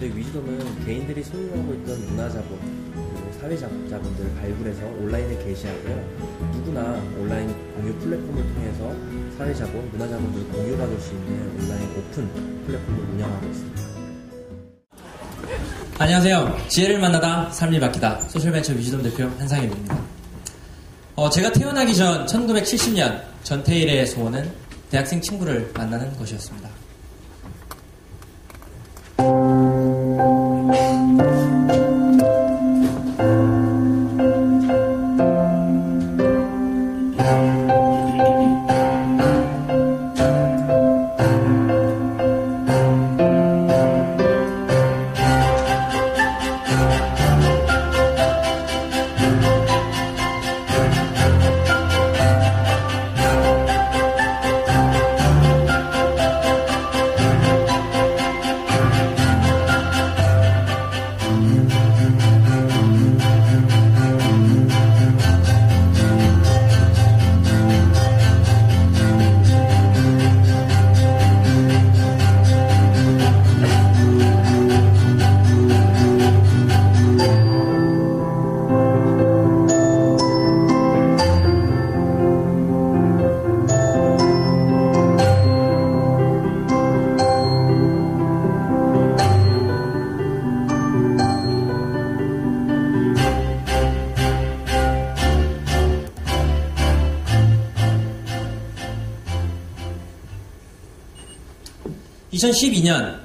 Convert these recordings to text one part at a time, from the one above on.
저희 위즈덤은 개인들이 소유하고 있던 문화자본, 그리고 사회자본들을 발굴해서 온라인에 게시하고요. 누구나 온라인 공유 플랫폼을 통해서 사회자본, 문화자본들을 공유받을 수 있는 온라인 오픈 플랫폼을 운영하고 있습니다. 안녕하세요. 지혜를 만나다 삶이 바뀌다 소셜벤처 위즈덤 대표 한상엽입니다. 제가 태어나기 전 1970년 전태일의 소원은 대학생 친구를 만나는 것이었습니다. (2012년)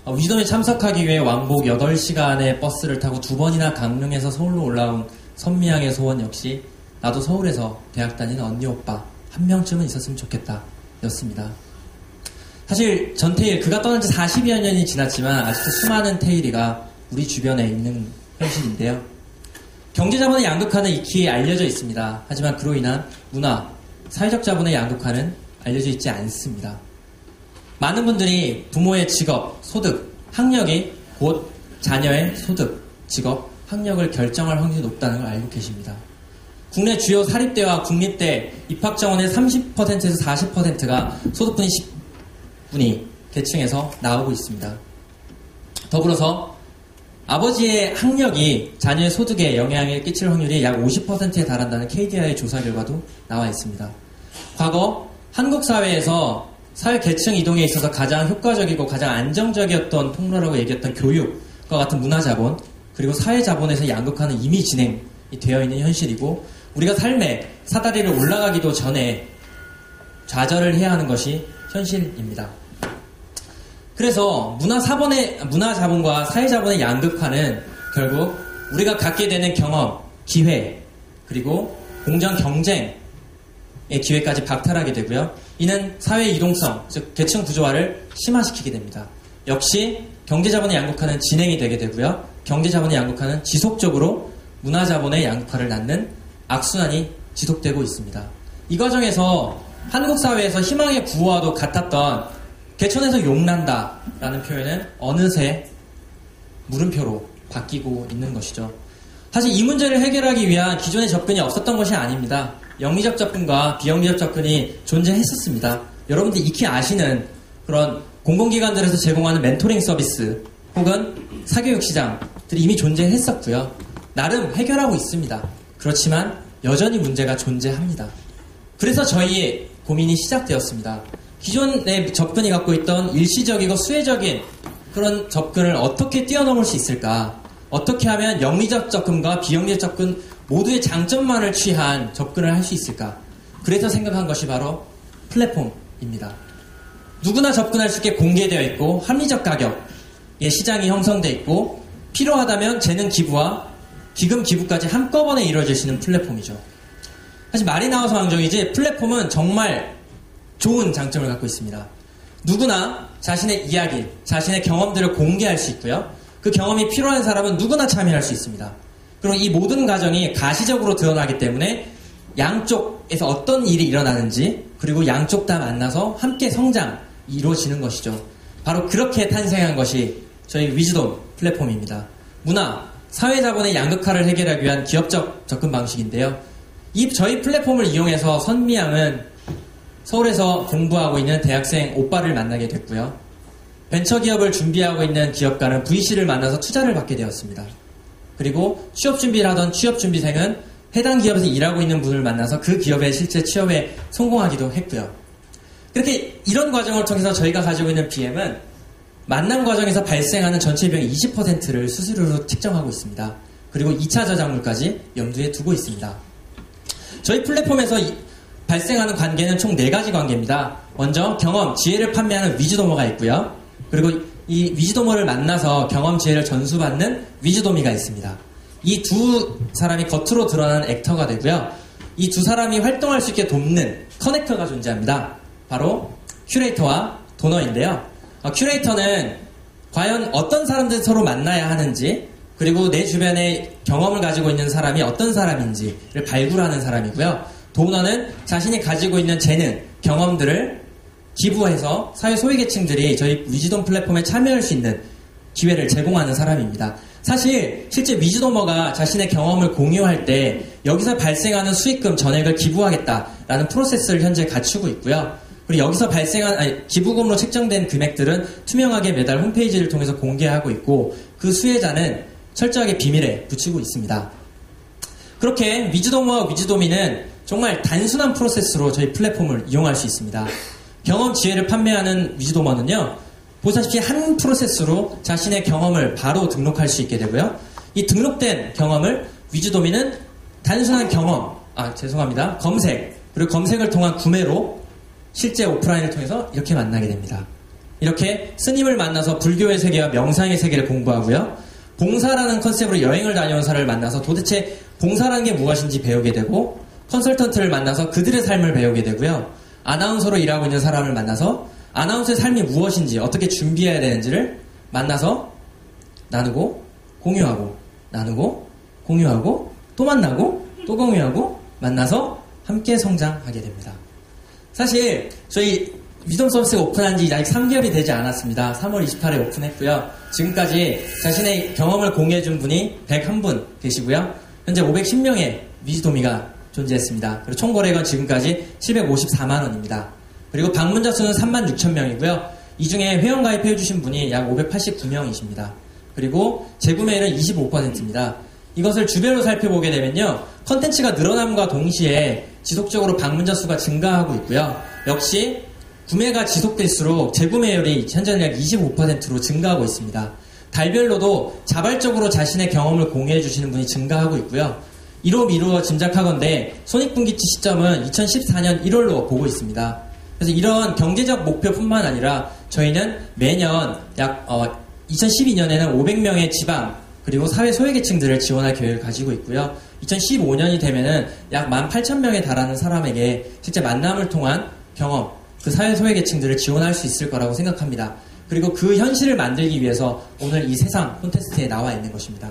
위즈덤에 참석하기 위해 왕복 8시간의 버스를 타고 2번이나 강릉에서 서울로 올라온 선미양의 소원 역시 나도 서울에서 대학 다니는 언니 오빠 한 명쯤은 있었으면 좋겠다 였습니다. 사실 전태일 그가 떠난 지 40여 년이 지났지만 아직도 수많은 태일이가 우리 주변에 있는 현실인데요. 경제자본의 양극화는 익히 알려져 있습니다. 하지만 그로 인한 문화, 사회적 자본의 양극화는 알려져 있지 않습니다. 많은 분들이 부모의 직업, 소득, 학력이 곧 자녀의 소득, 직업, 학력을 결정할 확률이 높다는 걸 알고 계십니다. 국내 주요 사립대와 국립대 입학 정원의 30%에서 40%가 소득분이 10분위 계층에서 나오고 있습니다. 더불어서 아버지의 학력이 자녀의 소득에 영향을 끼칠 확률이 약 50%에 달한다는 KDI의 조사 결과도 나와 있습니다. 과거 한국 사회에서 사회 계층 이동에 있어서 가장 효과적이고 가장 안정적이었던 통로라고 얘기했던 교육과 같은 문화자본, 그리고 사회자본에서 양극화는 이미 진행이 되어 있는 현실이고, 우리가 삶의 사다리를 올라가기도 전에 좌절을 해야 하는 것이 현실입니다. 그래서 문화자본과 사회자본의 양극화는 결국 우리가 갖게 되는 경험, 기회, 그리고 공정 경쟁의 기회까지 박탈하게 되고요. 이는 사회의 이동성, 즉 계층 구조화를 심화시키게 됩니다. 역시 경제자본의 양극화는 진행이 되게 되고요. 경제자본의 양극화는 지속적으로 문화자본의 양극화를 낳는 악순환이 지속되고 있습니다. 이 과정에서 한국 사회에서 희망의 구호와도 같았던 개천에서 용난다라는 표현은 어느새 물음표로 바뀌고 있는 것이죠. 사실 이 문제를 해결하기 위한 기존의 접근이 없었던 것이 아닙니다. 영리적 접근과 비영리적 접근이 존재했었습니다. 여러분들이 익히 아시는 그런 공공기관들에서 제공하는 멘토링 서비스 혹은 사교육 시장들이 이미 존재했었고요. 나름 해결하고 있습니다. 그렇지만 여전히 문제가 존재합니다. 그래서 저희의 고민이 시작되었습니다. 기존의 접근이 갖고 있던 일시적이고 수혜적인 그런 접근을 어떻게 뛰어넘을 수 있을까? 어떻게 하면 영리적 접근과 비영리적 접근 모두의 장점만을 취한 접근을 할 수 있을까? 그래서 생각한 것이 바로 플랫폼입니다. 누구나 접근할 수 있게 공개되어 있고 합리적 가격의 시장이 형성되어 있고 필요하다면 재능 기부와 기금 기부까지 한꺼번에 이루어질 수 있는 플랫폼이죠. 사실 말이 나와서 왕정이지 플랫폼은 정말 좋은 장점을 갖고 있습니다. 누구나 자신의 이야기, 자신의 경험들을 공개할 수 있고요. 그 경험이 필요한 사람은 누구나 참여할 수 있습니다. 그리고 이 모든 과정이 가시적으로 드러나기 때문에 양쪽에서 어떤 일이 일어나는지, 그리고 양쪽 다 만나서 함께 성장이 이루어지는 것이죠. 바로 그렇게 탄생한 것이 저희 위즈덤 플랫폼입니다. 문화, 사회자본의 양극화를 해결하기 위한 기업적 접근 방식인데요. 저희 플랫폼을 이용해서 선미양은 서울에서 공부하고 있는 대학생 오빠를 만나게 됐고요. 벤처기업을 준비하고 있는 기업가는 VC를 만나서 투자를 받게 되었습니다. 그리고 취업 준비를 하던 취업준비생은 해당 기업에서 일하고 있는 분을 만나서 그 기업의 실제 취업에 성공하기도 했고요. 그렇게 이런 과정을 통해서 저희가 가지고 있는 BM은 만남 과정에서 발생하는 전체 비용의 20%를 수수료로 책정하고 있습니다. 그리고 2차 저작물까지 염두에 두고 있습니다. 저희 플랫폼에서 발생하는 관계는 총 4가지 관계입니다. 먼저 경험, 지혜를 판매하는 위즈도머가 있고요. 그리고 이 위즈도머를 만나서 경험, 지혜를 전수받는 위즈도미가 있습니다. 이 두 사람이 겉으로 드러나는 액터가 되고요. 이 두 사람이 활동할 수 있게 돕는 커넥터가 존재합니다. 바로 큐레이터와 도너인데요. 큐레이터는 과연 어떤 사람들 서로 만나야 하는지, 그리고 내 주변에 경험을 가지고 있는 사람이 어떤 사람인지를 발굴하는 사람이고요. 도너는 자신이 가지고 있는 재능, 경험들을 기부해서 사회 소외계층들이 저희 위즈덤 플랫폼에 참여할 수 있는 기회를 제공하는 사람입니다. 사실 실제 위즈도머가 자신의 경험을 공유할 때 여기서 발생하는 수익금 전액을 기부하겠다라는 프로세스를 현재 갖추고 있고요. 그리고 여기서 기부금으로 책정된 금액들은 투명하게 매달 홈페이지를 통해서 공개하고 있고 그 수혜자는 철저하게 비밀에 붙이고 있습니다. 그렇게 위즈도머와 위즈도미는 정말 단순한 프로세스로 저희 플랫폼을 이용할 수 있습니다. 경험 지혜를 판매하는 위즈도머는요, 보시다시피 한 프로세스로 자신의 경험을 바로 등록할 수 있게 되고요. 이 등록된 경험을 위즈도미는 단순한 검색, 그리고 검색을 통한 구매로 실제 오프라인을 통해서 이렇게 만나게 됩니다. 이렇게 스님을 만나서 불교의 세계와 명상의 세계를 공부하고요. 봉사라는 컨셉으로 여행을 다녀온 사람을 만나서 도대체 봉사라는 게 무엇인지 배우게 되고, 컨설턴트를 만나서 그들의 삶을 배우게 되고요. 아나운서로 일하고 있는 사람을 만나서 아나운서의 삶이 무엇인지, 어떻게 준비해야 되는지를 만나서 나누고, 공유하고, 나누고, 공유하고, 또 만나고, 또 공유하고, 만나서 함께 성장하게 됩니다. 사실 저희 위즈덤 서비스가 오픈한 지 아직 3개월이 되지 않았습니다. 3월 28일에 오픈했고요. 지금까지 자신의 경험을 공유해준 분이 101분 계시고요. 현재 510명의 위즈도미가 존재했습니다. 그리고 총 거래액은 지금까지 754만원입니다. 그리고 방문자 수는 36,000명이고요. 이 중에 회원 가입해주신 분이 약 589명이십니다. 그리고 재구매율은 25%입니다. 이것을 주별로 살펴보게 되면요, 컨텐츠가 늘어남과 동시에 지속적으로 방문자 수가 증가하고 있고요. 역시 구매가 지속될수록 재구매율이 현재는 약 25%로 증가하고 있습니다. 달별로도 자발적으로 자신의 경험을 공유해 주시는 분이 증가하고 있고요. 이로 미루어 짐작하건대 손익분기치 시점은 2014년 1월로 보고 있습니다. 그래서 이런 경제적 목표뿐만 아니라 저희는 매년 약 2012년에는 500명의 지방 그리고 사회 소외계층들을 지원할 계획을 가지고 있고요. 2015년이 되면은 약 18,000명에 달하는 사람에게 실제 만남을 통한 경험, 그 사회 소외계층들을 지원할 수 있을 거라고 생각합니다. 그리고 그 현실을 만들기 위해서 오늘 이 세상 콘테스트에 나와 있는 것입니다.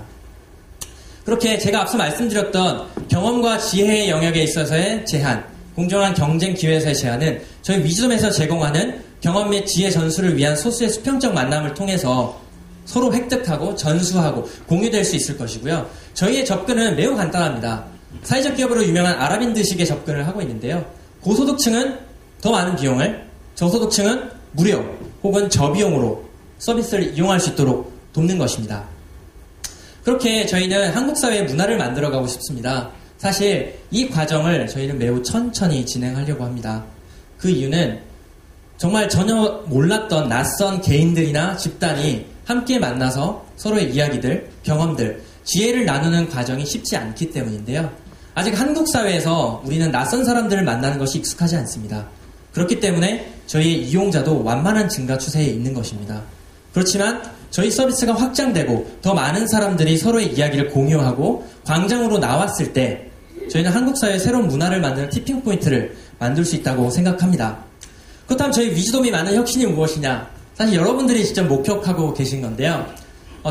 그렇게 제가 앞서 말씀드렸던 경험과 지혜의 영역에 있어서의 제한, 공정한 경쟁 기회에서의 제한은 저희 위즈덤에서 제공하는 경험 및 지혜 전수를 위한 소수의 수평적 만남을 통해서 서로 획득하고 전수하고 공유될 수 있을 것이고요. 저희의 접근은 매우 간단합니다. 사회적 기업으로 유명한 아랍인드식의 접근을 하고 있는데요. 고소득층은 더 많은 비용을, 저소득층은 무료 혹은 저비용으로 서비스를 이용할 수 있도록 돕는 것입니다. 그렇게 저희는 한국 사회의 문화를 만들어가고 싶습니다. 사실 이 과정을 저희는 매우 천천히 진행하려고 합니다. 그 이유는 정말 전혀 몰랐던 낯선 개인들이나 집단이 함께 만나서 서로의 이야기들, 경험들, 지혜를 나누는 과정이 쉽지 않기 때문인데요. 아직 한국 사회에서 우리는 낯선 사람들을 만나는 것이 익숙하지 않습니다. 그렇기 때문에 저희의 이용자도 완만한 증가 추세에 있는 것입니다. 그렇지만 저희 서비스가 확장되고 더 많은 사람들이 서로의 이야기를 공유하고 광장으로 나왔을 때 저희는 한국 사회의 새로운 문화를 만드는 티핑 포인트를 만들 수 있다고 생각합니다. 그렇다면 저희 위즈덤이 많은 혁신이 무엇이냐? 사실 여러분들이 직접 목격하고 계신 건데요.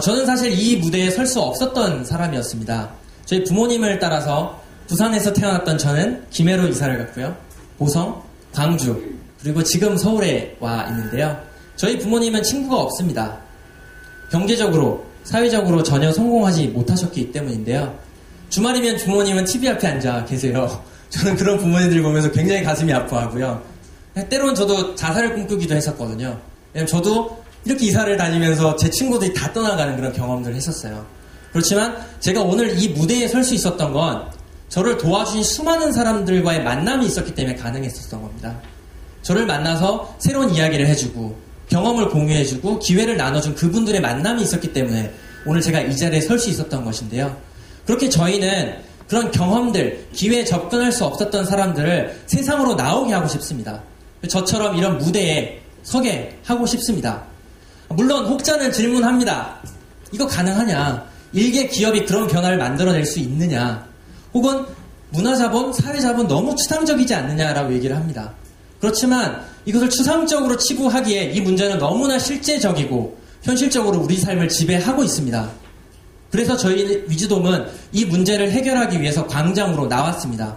저는 사실 이 무대에 설 수 없었던 사람이었습니다. 저희 부모님을 따라서 부산에서 태어났던 저는 김해로 이사를 갔고요. 보성, 광주, 그리고 지금 서울에 와 있는데요. 저희 부모님은 친구가 없습니다. 경제적으로, 사회적으로 전혀 성공하지 못하셨기 때문인데요. 주말이면 부모님은 TV 앞에 앉아 계세요. 저는 그런 부모님들 보면서 굉장히 가슴이 아파하고요. 때로는 저도 자살을 꿈꾸기도 했었거든요. 왜냐면 저도 이렇게 이사를 다니면서 제 친구들이 다 떠나가는 그런 경험들을 했었어요. 그렇지만 제가 오늘 이 무대에 설 수 있었던 건 저를 도와주신 수많은 사람들과의 만남이 있었기 때문에 가능했었던 겁니다. 저를 만나서 새로운 이야기를 해주고 경험을 공유해주고 기회를 나눠준 그분들의 만남이 있었기 때문에 오늘 제가 이 자리에 설 수 있었던 것인데요. 그렇게 저희는 그런 경험들, 기회에 접근할 수 없었던 사람들을 세상으로 나오게 하고 싶습니다. 저처럼 이런 무대에 서게 하고 싶습니다. 물론 혹자는 질문합니다. 이거 가능하냐? 일개 기업이 그런 변화를 만들어낼 수 있느냐? 혹은 문화자본, 사회자본 너무 추상적이지 않느냐라고 얘기를 합니다. 그렇지만 이것을 추상적으로 치부하기에 이 문제는 너무나 실제적이고 현실적으로 우리 삶을 지배하고 있습니다. 그래서 저희 위즈돔은 이 문제를 해결하기 위해서 광장으로 나왔습니다.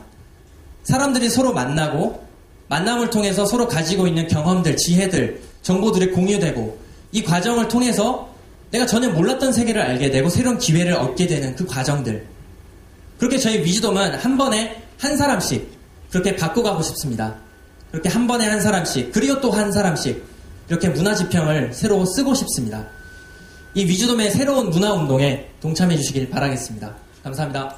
사람들이 서로 만나고 만남을 통해서 서로 가지고 있는 경험들, 지혜들, 정보들이 공유되고 이 과정을 통해서 내가 전혀 몰랐던 세계를 알게 되고 새로운 기회를 얻게 되는 그 과정들. 그렇게 저희 위즈돔은 한 번에 한 사람씩 그렇게 바꿔가고 싶습니다. 그렇게 한 번에 한 사람씩 그리고 또 한 사람씩 이렇게 문화지평을 새로 쓰고 싶습니다. 이 위즈돔의 새로운 문화운동에 동참해 주시길 바라겠습니다. 감사합니다.